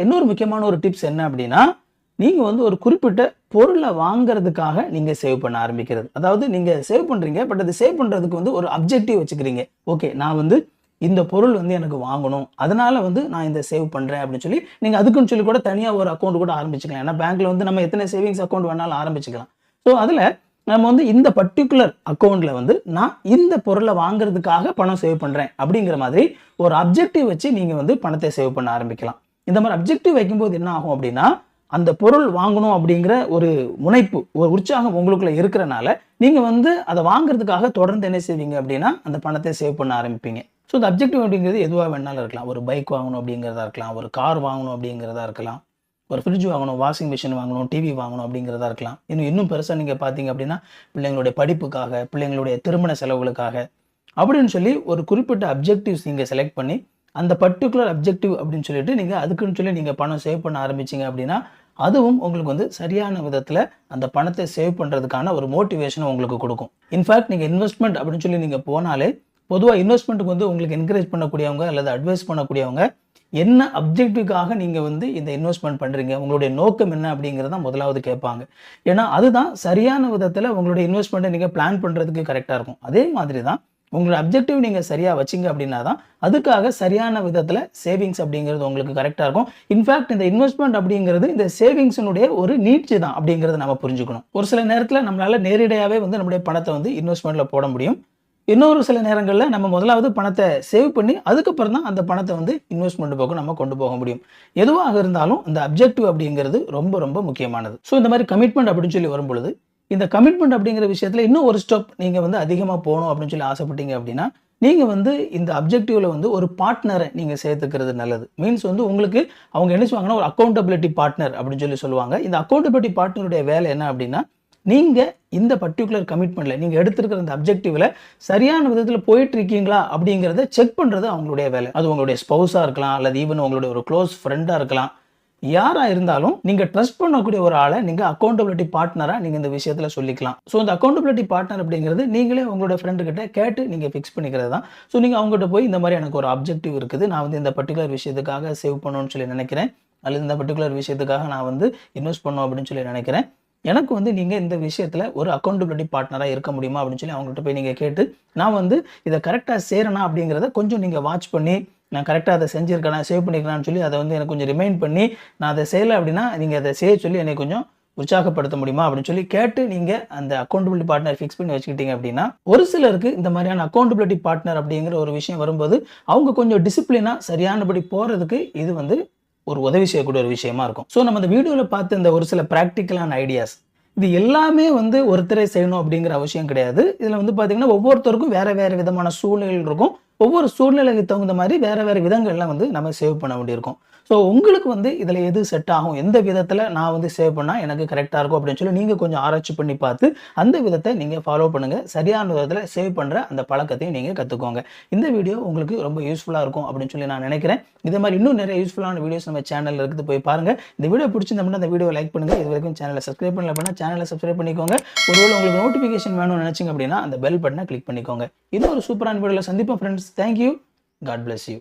இன்னொரு முக்கியமான ஒரு டிப்ஸ் என்ன அப்படின்னா, நீங்க வந்து ஒரு குறிப்பிட்ட பொருளை வாங்குறதுக்காக நீங்க சேவ் பண்ண ஆரம்பிக்கிறது. அதாவது நீங்க சேவ் பண்றீங்க. பட் அது சேவ் பண்றதுக்கு வந்து ஒரு அப்ஜெக்டிவ் வச்சுக்கிறீங்க. ஓகே, நான் வந்து இந்த பொருள் வந்து எனக்கு வாங்கணும். அதனால வந்து நான் இந்த சேவ் பண்றேன் அப்படின்னு சொல்லி, நீங்க அதுக்குன்னு சொல்லி கூட தனியா ஒரு அக்கவுண்ட் கூட ஆரம்பிச்சுக்கலாம். ஏன்னா பேங்க்ல வந்து நம்ம எத்தனை சேவிங்ஸ் அக்கவுண்ட் வேணாலும் ஆரம்பிச்சுக்கலாம். ஸோ அதுல நம்ம வந்து இந்த பர்ட்டிகுலர் அக்கவுண்ட்ல வந்து நான் இந்த பொருளை வாங்குறதுக்காக பணம் சேவ் பண்றேன் அப்படிங்கிற மாதிரி ஒரு அப்ஜெக்டிவ் வச்சு நீங்க வந்து பணத்தை சேவ் பண்ண ஆரம்பிக்கலாம். இந்த மாதிரி அப்ஜெக்டிவ் வைக்கும்போது என்ன ஆகும் அப்படின்னா, அந்த பொருள் வாங்கணும் அப்படிங்கிற ஒரு முனைப்பு, ஒரு உற்சாகம் உங்களுக்குள்ள இருக்கிறனால, நீங்க வந்து அதை வாங்குறதுக்காக தொடர்ந்து என்ன செய்வீங்க அப்படின்னா, அந்த பணத்தை சேவ் பண்ண ஆரம்பிப்பீங்க. ஸோ இந்த அப்ஜெக்டிவ் அப்படிங்கிறது எதுவா வேணாலும் இருக்கலாம். ஒரு பைக் வாங்கணும் அப்படிங்கிறதா இருக்கலாம், ஒரு கார் வாங்கணும் அப்படிங்கிறதா இருக்கலாம், ஒரு ஃப்ரிட்ஜ் வாங்கணும், வாஷிங் மிஷின் வாங்கணும், டிவி வாங்கணும் அப்படிங்கிறதா இருக்கலாம். இன்னும் பெருசா நீங்க பார்த்தீங்க அப்படின்னா, பிள்ளைங்களுடைய படிப்புக்காக, பிள்ளைங்களுடைய திருமண செலவுகளுக்காக அப்படின்னு சொல்லி ஒரு குறிப்பிட்ட அப்ஜெக்டிவ்ஸ் நீங்க செலக்ட் பண்ணி, அந்த பர்ட்டிகுலர் அப்ஜெக்டிவ் அப்படின்னு சொல்லிட்டு நீங்க அதுக்குன்னு சொல்லி நீங்க பணம் சேவ் பண்ண ஆரம்பிச்சீங்க அப்படின்னா, அதுவும் உங்களுக்கு வந்து சரியான விதத்துல அந்த பணத்தை சேவ் பண்றதுக்கான ஒரு மோட்டிவேஷன உங்களுக்கு குடுக்கும். இன்ஃபாக்ட் நீங்க இன்வெஸ்ட்மென்ட் அப்படின்னு சொல்லி நீங்க போனாலே, பொதுவா இன்வெஸ்ட்மென்ட்க்கு வந்து உங்களுக்கு என்கரேஜ் பண்ணக்கூடியவங்க அல்லது அட்வைஸ் பண்ணக்கூடியவங்க, என்ன அப்ஜெக்டிவ்காக நீங்க வந்து இந்த இன்வெஸ்ட்மென்ட் பண்றீங்க? உங்களுடைய நோக்கம் என்ன? அப்படிங்கிறத முதலாவது கேட்பாங்க. ஏன்னா, அதுதான் சரியான விதத்துல உங்களுடைய இன்வெஸ்ட்மென்ட்ட நீங்க பிளான் பண்றதுக்கு கரெக்ட்டா இருக்கும். அதே மாதிரி தான் உங்களோட அப்ஜெக்டிவ் நீங்க சரியா வச்சீங்க அப்படின்னா தான், அதுக்காக சரியான விதத்துல சேவிங்ஸ் அப்படிங்கிறது உங்களுக்கு கரெக்ட்டா இருக்கும். இன்ஃபாக்ட் இந்த இன்வெஸ்ட்மென்ட் அப்படிங்கிறது இந்த சேவிங்ஸினுடைய ஒரு நீட்சி தான் அப்படிங்கிறத நம்ம புரிஞ்சுக்கணும். ஒரு சில நேரத்துல நம்மளால நேரடியாவே வந்து நம்முடைய பணத்தை வந்து இன்வெஸ்ட்மென்ட்ல போட முடியும். இன்னொரு சில நேரங்கள்ல நம்ம முதலாவது பணத்தை சேவ் பண்ணி, அதுக்கப்புறம் தான் அந்த பணத்தை வந்து இன்வெஸ்ட்மென்ட் பக்கம் நம்ம கொண்டு போக முடியும். எதுவாக இருந்தாலும் இந்த அப்ஜெக்டிவ் அப்படிங்கிறது ரொம்ப ரொம்ப முக்கியமானது. ஸோ இந்த மாதிரி கமிட்மென்ட் அப்படின்னு சொல்லி வரும்பொழுது, இந்த கமிட்மென்ட் அப்படிங்கிற விஷயத்துல இன்னும் ஒரு ஸ்டெப் நீங்க வந்து அதிகமா போணும் அப்படின்னு சொல்லி ஆசைப்பட்டீங்க அப்படின்னா, நீங்க வந்து இந்த அப்ஜெக்டிவ்ல வந்து ஒரு பார்ட்னரை நீங்க சேர்த்துக்கிறது நல்லது. மீன்ஸ் வந்து உங்களுக்கு அவங்க என்ன சொல்லுவாங்கன்னா, ஒரு அக்கவுண்டபிலிட்டி பார்ட்னர் அப்படின்னு சொல்லி சொல்லுவாங்க. இந்த அக்கவுண்டபிலிட்டி பார்ட்னருடைய வேலை என்ன அப்படின்னா, நீங்க இந்த பர்ட்டிகுலர் கமிட்மெண்ட்ல நீங்க எடுத்திருக்கிற இந்த அப்ஜெக்டிவ்ல சரியான விதத்துல போயிட்டு இருக்கீங்களா அப்படிங்கிறத செக் பண்றது அவங்களுடைய வேலை. அது உங்களுடைய ஸ்பௌஸா இருக்கலாம், அல்லது ஈவன் உங்களுடைய ஒரு க்ளோஸ் ஃப்ரெண்டா இருக்கலாம். யாரா இருந்தாலும் நீங்க ட்ரஸ்ட் பண்ணக்கூடிய ஒரு ஆளை நீங்க அக்கவுண்டபிலிட்டி பார்ட்னரா நீங்க இந்த விஷயத்துல சொல்லிக்கலாம். ஸோ இந்த அக்கவுண்டபிலிட்டி பார்ட்னர் அப்படிங்கிறது நீங்களே உங்களோட ஃப்ரெண்டு கிட்ட கேட்டு நீங்க ஃபிக்ஸ் பண்ணிக்கிறது தான். ஸோ நீங்க அவங்ககிட்ட போய் இந்த மாதிரி எனக்கு ஒரு அப்ஜெக்டிவ் இருக்குது, நான் வந்து இந்த பர்ட்டிகுலர் விஷயத்துக்காக சேவ் பண்ணணும்னு சொல்லி நினைக்கிறேன், அல்லது இந்த பர்ட்டிகுலர் விஷயத்துக்காக நான் வந்து இன்வெஸ்ட் பண்ணணும் அப்படின்னு சொல்லி நினைக்கிறேன். எனக்கு வந்து நீங்க இந்த விஷயத்துல ஒரு அக்கவுண்டபிலிட்டி பார்ட்னரா இருக்க முடியுமா அப்படின்னு சொல்லி அவங்ககிட்ட போய் நீங்க கேட்டு, நான் வந்து இதை கரெக்டா செய்றேனா அப்படிங்கிறத கொஞ்சம் நீங்க வாட்ச் பண்ணி, நான் கரெக்டா அதை செஞ்சிருக்கேனா, சேவ் பண்ணியிருக்கேனான்னு சொல்லி அதை வந்து எனக்கு கொஞ்சம் ரிமைண்ட் பண்ணி, நான் அதை செய்யலை அப்படின்னா நீங்க அதை செய்ய சொல்லி என்னை கொஞ்சம் உற்சாகப்படுத்த முடியுமா அப்படின்னு சொல்லி கேட்டு நீங்க அந்த அக்கவுண்டபிலிட்டி பார்ட்னர் ஃபிக்ஸ் பண்ணி வச்சுக்கிட்டீங்க அப்படின்னா, ஒரு சிலருக்கு இந்த மாதிரியான அக்கவுண்டபிலிட்டி பார்ட்னர் அப்படிங்கிற ஒரு விஷயம் வரும்போது, அவங்க கொஞ்சம் டிசிப்ளினா சரியானபடி போறதுக்கு இது வந்து ஒரு உதவி செய்யக்கூடிய ஒரு விஷயமா இருக்கும். ஸோ நம்ம இந்த வீடியோவில் பார்த்த இந்த ஒரு சில ப்ராக்டிக்கலான ஐடியாஸ், இது எல்லாமே வந்து ஒருத்தரே செய்யணும் அப்படிங்கிற அவசியம் கிடையாது. இதில் வந்து பார்த்தீங்கன்னா ஒவ்வொருத்தருக்கும் வேற வேற விதமான சூழ்நிலைகள் இருக்கும். ஒவ்வொரு சூழ்நிலைக்கு தகுந்த மாதிரி வேற வேற விதங்கள்லாம் வந்து நம்ம சேவ் பண்ண வேண்டியிருக்கும். ஸோ உங்களுக்கு வந்து இதில் எது செட் ஆகும், எந்த விதத்தில் நான் வந்து சேவ் பண்ணால் எனக்கு கரெக்டாக இருக்கும் அப்படின்னு சொல்லி நீங்கள் கொஞ்சம் ஆராய்ச்சி பண்ணி பார்த்து அந்த விதத்தை நீங்கள் ஃபாலோ பண்ணுங்கள். சரியான விதத்தில் சேவ் பண்ணுற அந்த பழக்கத்தையும் நீங்கள் கற்றுக்கோங்க. இந்த வீடியோ உங்களுக்கு ரொம்ப யூஸ்ஃபுல்லாக இருக்கும் அப்படின்னு சொல்லி நான் நினைக்கிறேன். இதே மாதிரி இன்னும் நிறைய யூஸ்ஃபுல்லான வீடியோஸ் நம்ம சேனலில் இருக்குது, போய் பாருங்கள். இந்த வீடியோ பிடிச்சிருந்தா அந்த வீடியோ லைக் பண்ணுங்கள். இது வரைக்கும் சேனலை சப்ஸ்கிரைப் பண்ணல அப்படின்னா சேனலை சப்ஸ்கிரைப் பண்ணிக்கோங்க. ஒருவேளை உங்களுக்கு நோட்டிஃபிகேஷன் வேணும்னு நினைச்சிங்க அப்படின்னா அந்த பெல் பட்டனை கிளிக் பண்ணிக்கோங்க. இன்னும் ஒரு சூப்பரான வீடியோவில் சந்திப்போம் friends. Thank you. God bless you.